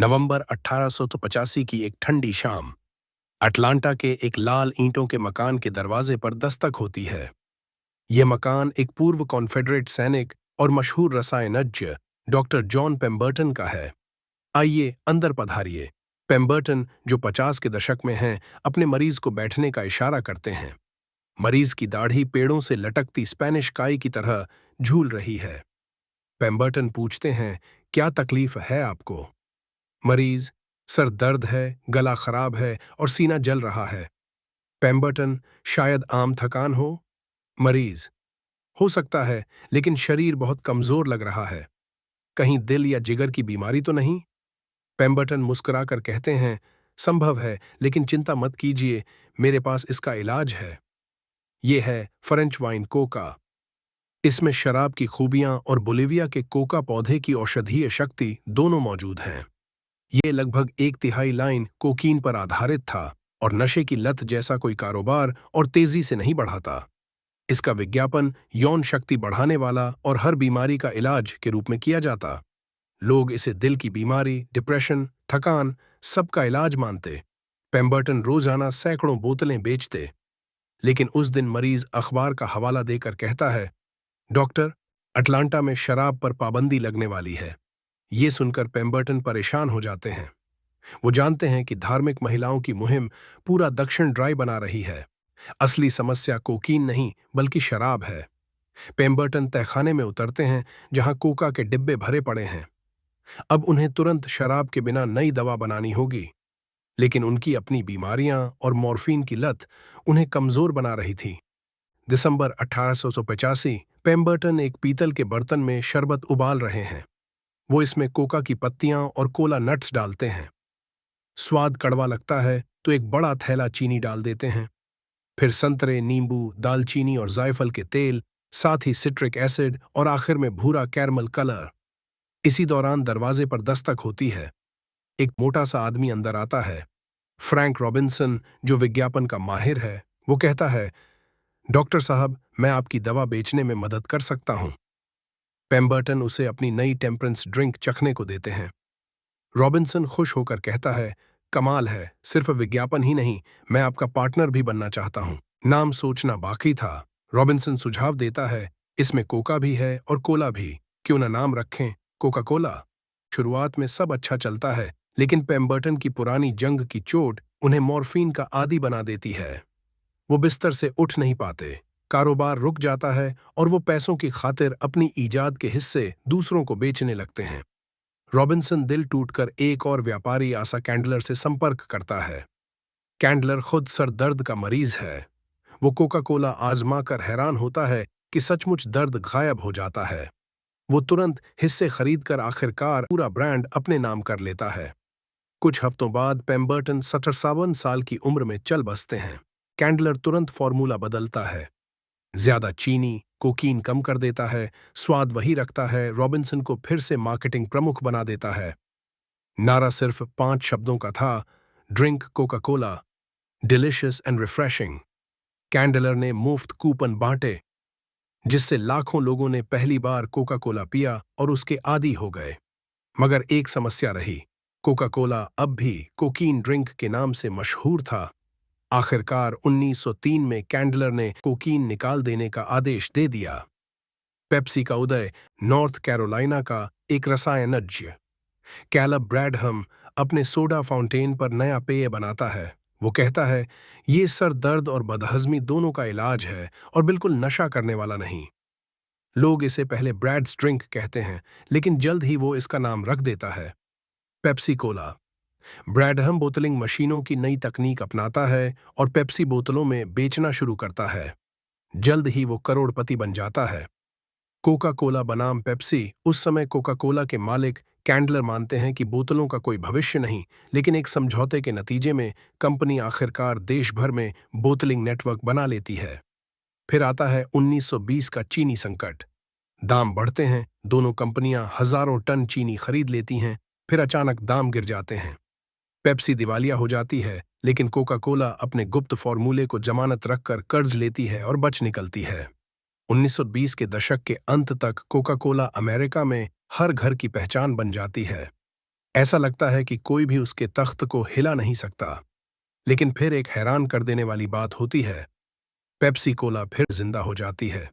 नवंबर 1885 की एक ठंडी शाम अटलांटा के एक लाल ईंटों के मकान के दरवाजे पर दस्तक होती है। यह मकान एक पूर्व कॉन्फेडरेट सैनिक और मशहूर रसायनज्ञ डॉक्टर जॉन पेम्बर्टन का है। आइए अंदर पधारिए। पेम्बर्टन, जो 50 के दशक में हैं, अपने मरीज को बैठने का इशारा करते हैं। मरीज की दाढ़ी पेड़ों से लटकती स्पेनिश काई की तरह झूल रही है। पेम्बर्टन पूछते हैं, क्या तकलीफ है आपको? मरीज, सर दर्द है, गला खराब है और सीना जल रहा है। पेम्बर्टन, शायद आम थकान हो। मरीज, हो सकता है, लेकिन शरीर बहुत कमजोर लग रहा है। कहीं दिल या जिगर की बीमारी तो नहीं? पेम्बर्टन मुस्कुराकर कहते हैं, संभव है, लेकिन चिंता मत कीजिए, मेरे पास इसका इलाज है। ये है फ्रेंच वाइन कोका। इसमें शराब की खूबियां और बोलिविया के कोका पौधे की औषधीय शक्ति दोनों मौजूद हैं। ये लगभग एक तिहाई लाइन कोकीन पर आधारित था और नशे की लत जैसा कोई कारोबार और तेजी से नहीं बढ़ाता। इसका विज्ञापन यौन शक्ति बढ़ाने वाला और हर बीमारी का इलाज के रूप में किया जाता। लोग इसे दिल की बीमारी, डिप्रेशन, थकान, सबका इलाज मानते। पेम्बर्टन रोजाना सैकड़ों बोतलें बेचते। लेकिन उस दिन मरीज अखबार का हवाला देकर कहता है, डॉक्टर, अटलांटा में शराब पर पाबंदी लगने वाली है। ये सुनकर पेम्बर्टन परेशान हो जाते हैं। वो जानते हैं कि धार्मिक महिलाओं की मुहिम पूरा दक्षिण ड्राई बना रही है। असली समस्या कोकीन नहीं, बल्कि शराब है। पेम्बर्टन तहखाने में उतरते हैं, जहां कोका के डिब्बे भरे पड़े हैं। अब उन्हें तुरंत शराब के बिना नई दवा बनानी होगी। लेकिन उनकी अपनी बीमारियां और मॉर्फिन की लत उन्हें कमजोर बना रही थी। दिसंबर 1885, पेम्बर्टन एक पीतल के बर्तन में शरबत उबाल रहे हैं। वो इसमें कोका की पत्तियां और कोला नट्स डालते हैं। स्वाद कड़वा लगता है तो एक बड़ा थैला चीनी डाल देते हैं। फिर संतरे, नींबू, दालचीनी और जायफल के तेल, साथ ही सिट्रिक एसिड और आखिर में भूरा कैरमल कलर। इसी दौरान दरवाजे पर दस्तक होती है। एक मोटा सा आदमी अंदर आता है। फ्रैंक रॉबिन्सन, जो विज्ञापन का माहिर है, वो कहता है, डॉक्टर साहब, मैं आपकी दवा बेचने में मदद कर सकता हूं। पेम्बर्टन उसे अपनी नई टेम्परेंस ड्रिंक चखने को देते हैं। रॉबिन्सन खुश होकर कहता है, कमाल है, सिर्फ विज्ञापन ही नहीं, मैं आपका पार्टनर भी बनना चाहता हूं। नाम सोचना बाकी था। रॉबिन्सन सुझाव देता है, इसमें कोका भी है और कोला भी, क्यों ना नाम रखें कोका कोला। शुरुआत में सब अच्छा चलता है, लेकिन पेम्बर्टन की पुरानी जंग की चोट उन्हें मॉर्फिन का आदी बना देती है। वो बिस्तर से उठ नहीं पाते, कारोबार रुक जाता है और वो पैसों की खातिर अपनी ईजाद के हिस्से दूसरों को बेचने लगते हैं। रॉबिन्सन दिल टूटकर एक और व्यापारी आसा कैंडलर से संपर्क करता है। कैंडलर खुद सर दर्द का मरीज है। वो कोका कोला आजमा कर हैरान होता है कि सचमुच दर्द गायब हो जाता है। वो तुरंत हिस्से खरीदकर आखिरकार पूरा ब्रांड अपने नाम कर लेता है। कुछ हफ्तों बाद पेम्बर्टन 57 साल की उम्र में चल बसते हैं। कैंडलर तुरंत फॉर्मूला बदलता है। ज्यादा चीनी, कोकीन कम कर देता है, स्वाद वही रखता है, रॉबिन्सन को फिर से मार्केटिंग प्रमुख बना देता है। नारा सिर्फ 5 शब्दों का था, drink Coca Cola, delicious and refreshing. Candler ने मुफ्त कूपन बांटे, जिससे लाखों लोगों ने पहली बार कोका कोला पिया और उसके आदी हो गए। मगर एक समस्या रही, कोका कोला अब भी कोकीन ड्रिंक के नाम से मशहूर था। आखिरकार 1903 में कैंडलर ने कोकीन निकाल देने का आदेश दे दिया। पेप्सी का उदय, नॉर्थ कैरोलिना का एक रसायनज्ञ कैलब ब्रैडहम अपने सोडा फाउंटेन पर नया पेय बनाता है। वो कहता है, ये सर दर्द और बदहजमी दोनों का इलाज है और बिल्कुल नशा करने वाला नहीं। लोग इसे पहले ब्रैड्स ड्रिंक कहते हैं, लेकिन जल्द ही वो इसका नाम रख देता है पेप्सी कोला। ब्रैडहम बोतलिंग मशीनों की नई तकनीक अपनाता है और पेप्सी बोतलों में बेचना शुरू करता है। जल्द ही वो करोड़पति बन जाता है। कोका कोला बनाम पेप्सी। उस समय कोका कोला के मालिक कैंडलर मानते हैं कि बोतलों का कोई भविष्य नहीं, लेकिन एक समझौते के नतीजे में कंपनी आखिरकार देश भर में बोतलिंग नेटवर्क बना लेती है। फिर आता है 1920 का चीनी संकट। दाम बढ़ते हैं, दोनों कंपनियां हजारों टन चीनी खरीद लेती हैं। फिर अचानक दाम गिर जाते हैं। पेप्सी दिवालिया हो जाती है, लेकिन कोका कोला अपने गुप्त फॉर्मूले को जमानत रखकर कर्ज लेती है और बच निकलती है। 1920 के दशक के अंत तक कोका कोला अमेरिका में हर घर की पहचान बन जाती है। ऐसा लगता है कि कोई भी उसके तख्त को हिला नहीं सकता। लेकिन फिर एक हैरान कर देने वाली बात होती है, पेप्सी कोला फिर जिंदा हो जाती है।